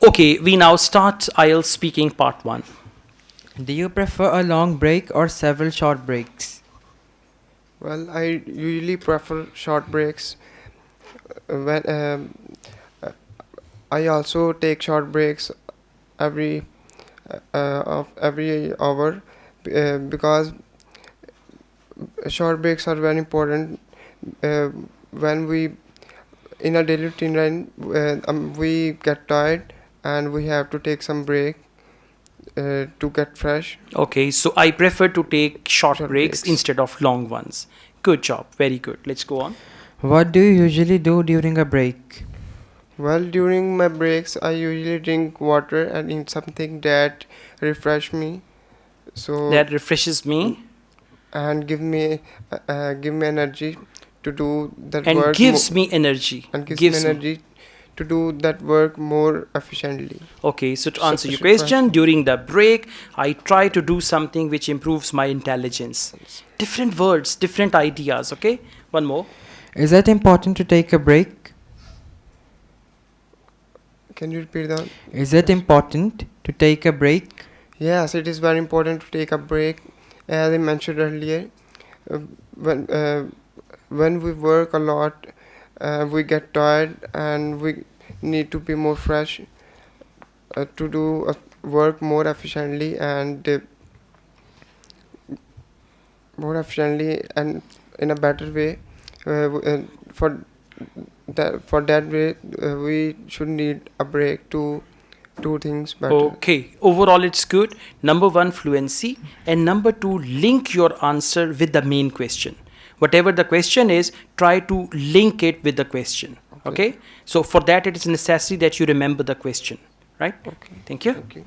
Okay, we now start IELTS speaking part 1. Do you prefer a long break or several short breaks? Well, I usually prefer short breaks. When I also take short breaks every of every hour because short breaks are very important when we in a daily routine we get tired and we have to take some break to get fresh. Okay, so I prefer to take short Short breaks breaks. instead of long ones. Good job, very good. Let's go on. What do you usually do during a break? Well, during my breaks, I usually drink water and eat something that refresh me. So That refreshes me and give me energy to do that and work gives me energy. and gives me Gives me. energy to do that work more efficiently. Okay, so to answer your Sufficient question, during the break, I try to do something which improves my intelligence. Different words, different ideas, okay? One more. Is it important to take a break? Can you repeat that? Is it important to take a break? Yes, it is very important to take a break. As I mentioned earlier, uh, when uh, when we work a lot, we get tired and we need to be more fresh to do work more efficiently and in a better way. For that way, we should need a break to do things better. Okay, overall it's good. Number 1, fluency. And number 2, link your answer with the main question. Whatever the question is, try to link it with the question. Okay? So for that, it is necessary that you remember the question. Right? Okay. Thank you. Thank you.